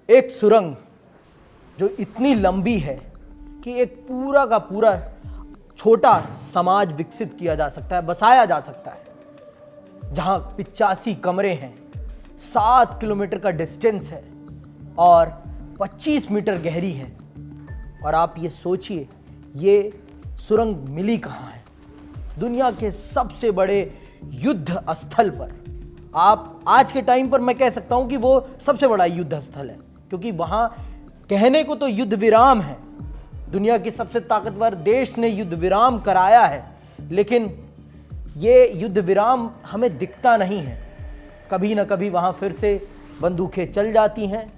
एक सुरंग जो इतनी लंबी है कि एक पूरा का पूरा छोटा समाज विकसित किया जा सकता है, बसाया जा सकता है, जहां 85 कमरे हैं, 7 किलोमीटर का डिस्टेंस है और 25 मीटर गहरी है। और आप ये सोचिए, ये सुरंग मिली कहाँ है? दुनिया के सबसे बड़े युद्ध स्थल पर। आप आज के टाइम पर मैं कह सकता हूं कि वो सबसे बड़ा युद्ध स्थल है, क्योंकि वहां कहने को तो युद्ध विराम है, दुनिया के सबसे ताकतवर देश ने युद्ध विराम कराया है, लेकिन ये युद्ध विराम हमें दिखता नहीं है। कभी ना कभी वहां फिर से बंदूकें चल जाती हैं,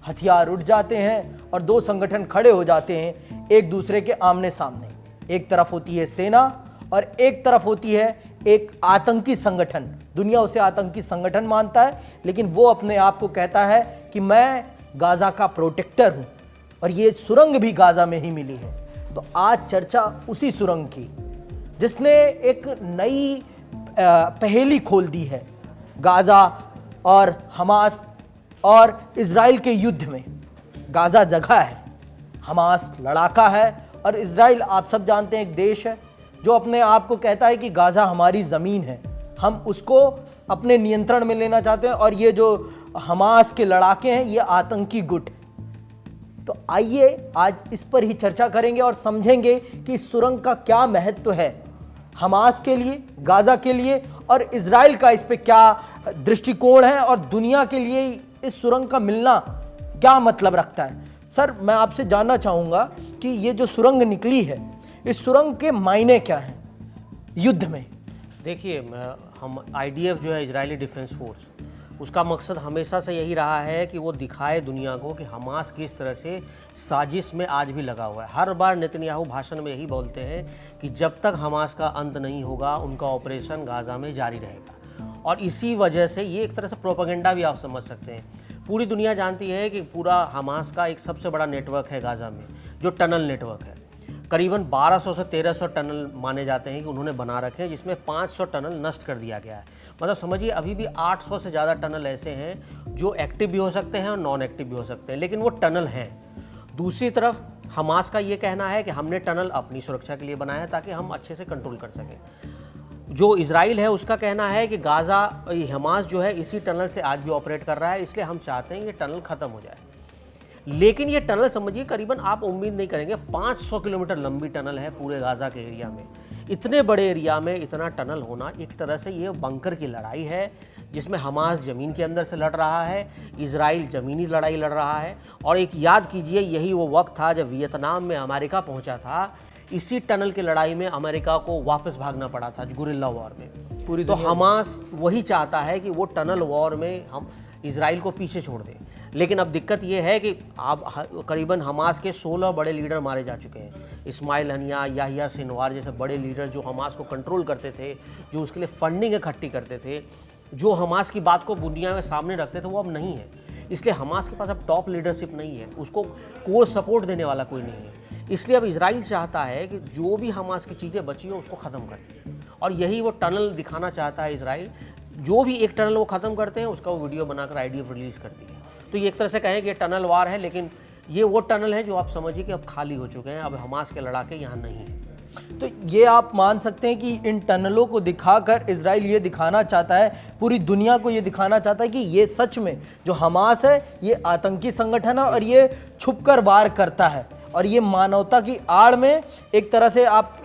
हथियार उठ जाते हैं और दो संगठन खड़े हो जाते हैं एक दूसरे के आमने सामने। एक तरफ होती है सेना और एक तरफ होती है एक आतंकी संगठन। दुनिया उसे आतंकी संगठन मानता है, लेकिन वो अपने आप को कहता है कि मैं गाजा का प्रोटेक्टर हूं, और ये सुरंग भी गाजा में ही मिली है। तो आज चर्चा उसी सुरंग की, जिसने एक नई पहेली खोल दी है गाजा और हमास और इजराइल के युद्ध में। गाजा जगह है, हमास लड़ाका है, और इजराइल आप सब जानते हैं एक देश है जो अपने आप को कहता है कि गाजा हमारी ज़मीन है, हम उसको अपने नियंत्रण में लेना चाहते हैं, और ये जो हमास के लड़ाके हैं ये आतंकी गुट। तो आइए आज इस पर ही चर्चा करेंगे और समझेंगे कि इस सुरंग का क्या महत्व है हमास के लिए, गाजा के लिए, और इजराइल का इस पे क्या दृष्टिकोण है, और दुनिया के लिए इस सुरंग का मिलना क्या मतलब रखता है। सर, मैं आपसे जानना चाहूँगा कि ये जो सुरंग निकली है, इस सुरंग के मायने क्या हैं युद्ध में? देखिए, हम आईडीएफ जो है, इजरायली डिफेंस फोर्स, उसका मकसद हमेशा से यही रहा है कि वो दिखाए दुनिया को कि हमास किस तरह से साजिश में आज भी लगा हुआ है। हर बार नेतन्याहू भाषण में यही बोलते हैं कि जब तक हमास का अंत नहीं होगा उनका ऑपरेशन गाजा में जारी रहेगा, और इसी वजह से ये एक तरह से प्रोपेगेंडा भी आप समझ सकते हैं। पूरी दुनिया जानती है कि पूरा हमास का एक सबसे बड़ा नेटवर्क है गाजा में, जो टनल नेटवर्क है। करीबन 1200 से 1300 टनल माने जाते हैं कि उन्होंने बना रखे हैं, जिसमें 500 टनल नष्ट कर दिया गया है। मतलब समझिए, अभी भी 800 से ज़्यादा टनल ऐसे हैं जो एक्टिव भी हो सकते हैं और नॉन एक्टिव भी हो सकते हैं, लेकिन वो टनल हैं। दूसरी तरफ हमास का ये कहना है कि हमने टनल अपनी सुरक्षा के लिए बनाया है ताकि हम अच्छे से कंट्रोल कर सकें। जो इजराइल है उसका कहना है कि गाजा, हमास जो है इसी टनल से आज भी ऑपरेट कर रहा है, इसलिए हम चाहते हैं ये टनल ख़त्म हो जाए। लेकिन ये टनल समझिए, करीबन आप उम्मीद नहीं करेंगे 500 किलोमीटर लंबी टनल है पूरे गाजा के एरिया में। इतने बड़े एरिया में इतना टनल होना, एक तरह से ये बंकर की लड़ाई है, जिसमें हमास ज़मीन के अंदर से लड़ रहा है, इजराइल ज़मीनी लड़ाई लड़ रहा है। और एक याद कीजिए, यही वो वक्त था जब वियतनाम में अमेरिका पहुंचा था, इसी टनल की लड़ाई में अमेरिका को वापस भागना पड़ा था गुरिल्ला वॉर में। पूरी तो हमास वही चाहता है कि वो टनल वॉर में हम इजराइल को पीछे छोड़ दें। लेकिन अब दिक्कत ये है कि आप करीबन हमास के 16 बड़े लीडर मारे जा चुके हैं। इस्माइल हनिया, याहिया सिनवार जैसे बड़े लीडर जो हमास को कंट्रोल करते थे, जो उसके लिए फंडिंग इकट्ठी करते थे, जो हमास की बात को दुनिया में सामने रखते थे, वो अब नहीं है। इसलिए हमास के पास अब टॉप लीडरशिप नहीं है, उसको कोर सपोर्ट देने वाला कोई नहीं है। इसलिए अब इजराइल चाहता है कि जो भी हमास की चीज़ें बची हो उसको ख़त्म कर दें, और यही वो टनल दिखाना चाहता है इजराइल। जो भी एक टनल वो ख़त्म करते हैं उसका वो वीडियो बनाकर आईडीएफ रिलीज़ करती है। तो ये एक तरह से कहें कि ये टनल वार है, लेकिन ये वो टनल है जो आप समझिए कि अब खाली हो चुके हैं, अब हमास के लड़ाके यहाँ नहीं हैं। तो ये आप मान सकते हैं कि इन टनलों को दिखाकर इजराइल ये दिखाना चाहता है, पूरी दुनिया को ये दिखाना चाहता है कि ये सच में जो हमास है ये आतंकी संगठन है, और ये छुपकर वार करता है, और ये मानवता की आड़ में एक तरह से आप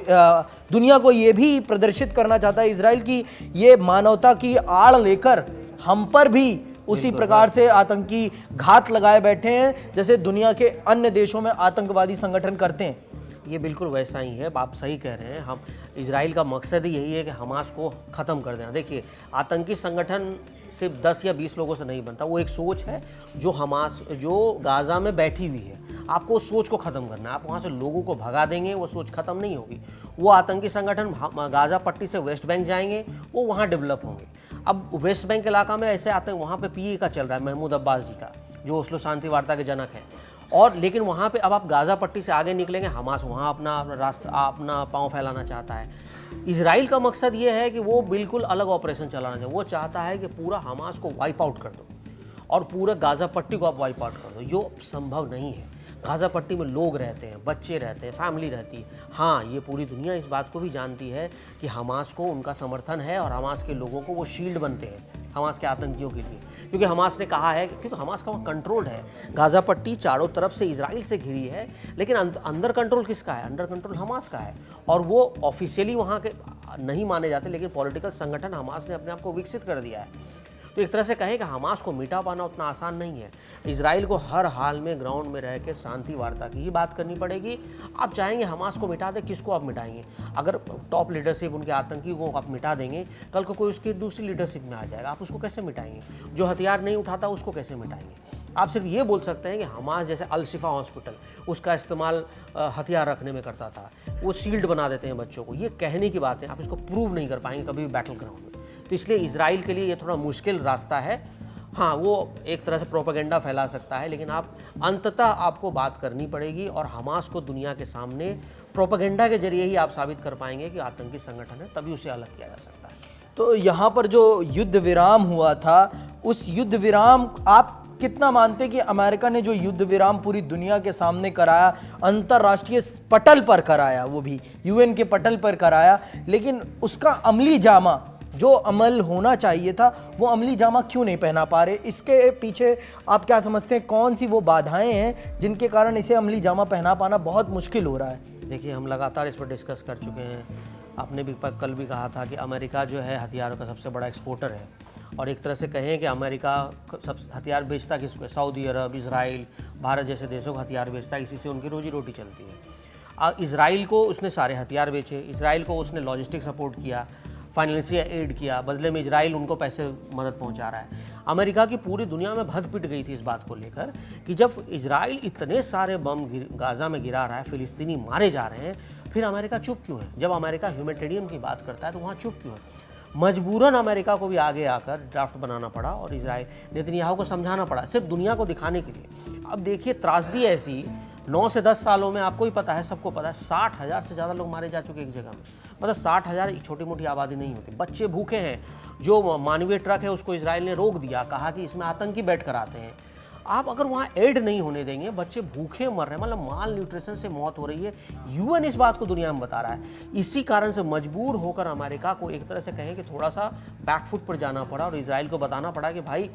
दुनिया को ये भी प्रदर्शित करना चाहता है इजराइल की ये मानवता की आड़ लेकर हम पर भी उसी प्रकार से आतंकी घात लगाए बैठे हैं जैसे दुनिया के अन्य देशों में आतंकवादी संगठन करते हैं। ये बिल्कुल वैसा ही है, आप सही कह रहे हैं। हम इजराइल का मकसद ही यही है कि हमास को ख़त्म कर देना। देखिए, आतंकी संगठन सिर्फ 10 या 20 लोगों से नहीं बनता, वो एक सोच है जो हमास, जो गाजा में बैठी हुई है। आपको उस सोच को ख़त्म करना है। आप वहाँ से लोगों को भगा देंगे, वो सोच ख़त्म नहीं होगी। वो आतंकी संगठन गाजा पट्टी से वेस्ट बैंक जाएंगे, वो वहाँ डेवलप होंगे। अब वेस्ट बैंक इलाका में ऐसे आते हैं, वहाँ पे पीए का चल रहा है, महमूद अब्बास जी का, जो ओस्लो शांति वार्ता के जनक हैं। और लेकिन वहाँ पे अब आप गाजा पट्टी से आगे निकलेंगे, हमास वहाँ अपना रास्ता, अपना पाँव फैलाना चाहता है। इजराइल का मकसद ये है कि वो बिल्कुल अलग ऑपरेशन चलाना चाहिए। वो चाहता है कि पूरा हमास को वाइप आउट कर दो, और पूरा गाज़ा पट्टी को आप वाइप आउट कर दो, जो संभव नहीं है। गाज़ा पट्टी में लोग रहते हैं, बच्चे रहते हैं, फैमिली रहती है। हाँ, ये पूरी दुनिया इस बात को भी जानती है कि हमास को उनका समर्थन है और हमास के लोगों को वो शील्ड बनते हैं हमास के आतंकियों के लिए, क्योंकि हमास ने कहा है, क्योंकि हमास का वहाँ कंट्रोल है। गाज़ा पट्टी चारों तरफ से इजराइल से घिरी है, लेकिन अंदर कंट्रोल किसका है? अंडर कंट्रोल हमास का है। और वो ऑफिशियली वहाँ के नहीं माने जाते, लेकिन पॉलिटिकल संगठन हमास ने अपने आप को विकसित कर दिया है। तो एक तरह से कहें कि हमास को मिटा पाना उतना आसान नहीं है। इजराइल को हर हाल में ग्राउंड में रह के शांति वार्ता की ही बात करनी पड़ेगी। आप चाहेंगे हमास को मिटा दे, किसको आप मिटाएंगे? अगर टॉप लीडरशिप उनके आतंकी को आप मिटा देंगे, कल को कोई उसकी दूसरी लीडरशिप में आ जाएगा, आप उसको कैसे मिटाएंगे? जो हथियार नहीं उठाता उसको कैसे मिटाएंगे? आप सिर्फ ये बोल सकते हैं कि हमास जैसे अल शिफा हॉस्पिटल उसका इस्तेमाल हथियार रखने में करता था, वो शील्ड बना देते हैं बच्चों को, ये कहने की बात है, आप इसको प्रूव नहीं कर पाएंगे कभी भी बैटल ग्राउंड में। तो इसलिए इजराइल के लिए ये थोड़ा मुश्किल रास्ता है। हाँ, वो एक तरह से प्रोपेगेंडा फैला सकता है, लेकिन आप अंततः आपको बात करनी पड़ेगी और हमास को दुनिया के सामने प्रोपेगेंडा के जरिए ही आप साबित कर पाएंगे कि आतंकी संगठन है, तभी उसे अलग किया जा सकता है। तो यहाँ पर जो युद्ध विराम हुआ था, उस युद्ध विराम आप कितना मानते कि अमेरिका ने जो युद्ध विराम पूरी दुनिया के सामने कराया, अंतर्राष्ट्रीय पटल पर कराया, वो भी यूएन के पटल पर कराया, लेकिन उसका अमली जामा जो अमल होना चाहिए था वो अमली जामा क्यों नहीं पहना पा रहे? इसके पीछे आप क्या समझते हैं, कौन सी वो बाधाएं हैं जिनके कारण इसे अमली जामा पहना पाना बहुत मुश्किल हो रहा है? देखिए, हम लगातार इस पर डिस्कस कर चुके हैं। आपने भी कल भी कहा था कि अमेरिका जो है हथियारों का सबसे बड़ा एक्सपोर्टर है, और एक तरह से कहें कि अमेरिका सब हथियार बेचता किसको है? सऊदी अरब, इजराइल, भारत जैसे देशों को हथियार बेचता है, इसी से उनकी रोजी रोटी चलती है। इजराइल को उसने सारे हथियार बेचे, इजराइल को उसने लॉजिस्टिक सपोर्ट किया, फाइनेंशियल एड किया, बदले में इजराइल उनको पैसे मदद पहुंचा रहा है। अमेरिका की पूरी दुनिया में भद पिट गई थी इस बात को लेकर कि जब इजराइल इतने सारे बम गाज़ा में गिरा रहा है, फिलिस्तीनी मारे जा रहे हैं, फिर अमेरिका चुप क्यों है? जब अमेरिका ह्यूमैनिटेरियन की बात करता है तो वहाँ चुप क्यों है? मजबूरन अमेरिका को भी आगे आकर ड्राफ्ट बनाना पड़ा और इजराइल नेतन्याहू को समझाना पड़ा, सिर्फ दुनिया को दिखाने के लिए। अब देखिए, त्रासदी ऐसी 9 से 10 सालों में, आपको ही पता है, सबको पता है, 60,000 से ज़्यादा लोग मारे जा चुके एक जगह में। मतलब 60,000 छोटी मोटी आबादी नहीं होती। बच्चे भूखे हैं, जो मानवीय ट्रक है उसको इजराइल ने रोक दिया, कहा कि इसमें आतंकी बैठ कर आते हैं। आप अगर वहाँ एड नहीं होने देंगे, बच्चे भूखे मर रहे हैं, मतलब माल न्यूट्रिशन से मौत हो रही है। यूएन इस बात को दुनिया में बता रहा है। इसी कारण से मजबूर होकर अमेरिका को एक तरह से कहें कि थोड़ा सा बैकफुट पर जाना पड़ा और इजराइल को बताना पड़ा कि भाई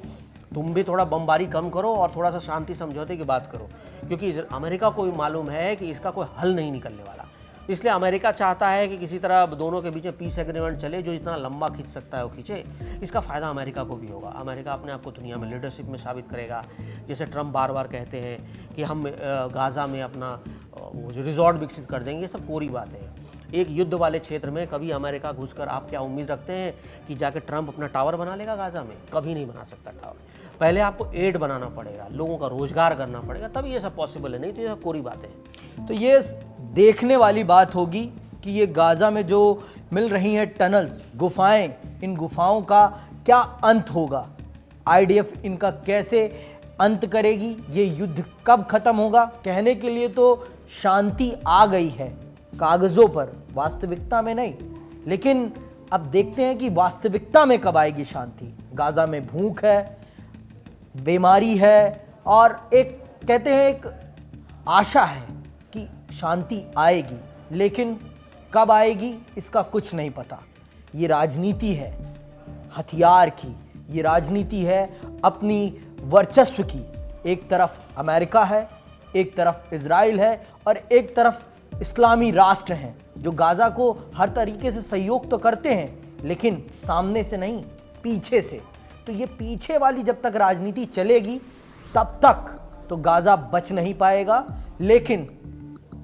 तुम भी थोड़ा बमबारी कम करो और थोड़ा सा शांति समझौते की बात करो, क्योंकि अमेरिका को भी मालूम है कि इसका कोई हल नहीं निकलने वाला। इसलिए अमेरिका चाहता है कि किसी तरह दोनों के बीच में पीस एग्रीमेंट चले, जो इतना लंबा खींच सकता है वो खींचे। इसका फ़ायदा अमेरिका को भी होगा। अमेरिका अपने आप को दुनिया में लीडरशिप में साबित करेगा। जैसे ट्रम्प बार बार कहते हैं कि हम गाज़ा में अपना वो जो रिजॉर्ट विकसित कर देंगे, ये सब कोरी बातें हैं। एक युद्ध वाले क्षेत्र में कभी अमेरिका घुसकर आप क्या उम्मीद रखते हैं कि जाके ट्रम्प अपना टावर बना लेगा गाज़ा में? कभी नहीं बना सकता टावर। पहले आपको एड बनाना पड़ेगा, लोगों का रोजगार करना पड़ेगा, तभी ये सब पॉसिबल है, नहीं तो ये सब कोरी बातें हैं। तो ये देखने वाली बात होगी कि ये गाज़ा में जो मिल रही हैं टनल्स, गुफाएं, इन गुफाओं का क्या अंत होगा? आईडीएफ इनका कैसे अंत करेगी? ये युद्ध कब खत्म होगा? कहने के लिए तो शांति आ गई है कागजों पर, वास्तविकता में नहीं। लेकिन अब देखते हैं कि वास्तविकता में कब आएगी शांति। गाज़ा में भूख है, बीमारी है, और एक कहते हैं एक आशा है कि शांति आएगी, लेकिन कब आएगी इसका कुछ नहीं पता। ये राजनीति है हथियार की, ये राजनीति है अपनी वर्चस्व की। एक तरफ अमेरिका है, एक तरफ इजराइल है, और एक तरफ इस्लामी राष्ट्र हैं जो गाज़ा को हर तरीके से सहयोग तो करते हैं, लेकिन सामने से नहीं, पीछे से। तो ये पीछे वाली जब तक राजनीति चलेगी तब तक तो गाज़ा बच नहीं पाएगा। लेकिन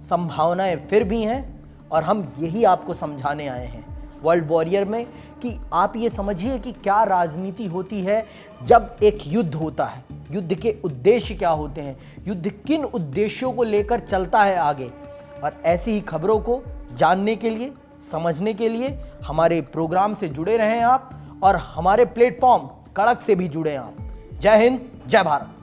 संभावनाएं फिर भी हैं, और हम यही आपको समझाने आए हैं वर्ल्ड वॉरियर में कि आप ये समझिए कि क्या राजनीति होती है जब एक युद्ध होता है। युद्ध के उद्देश्य क्या होते हैं, युद्ध किन उद्देश्यों को लेकर चलता है आगे। और ऐसी ही खबरों को जानने के लिए, समझने के लिए हमारे प्रोग्राम से जुड़े रहें आप, और हमारे प्लेटफॉर्म कड़क से भी जुड़े आप। जय हिंद, जय भारत।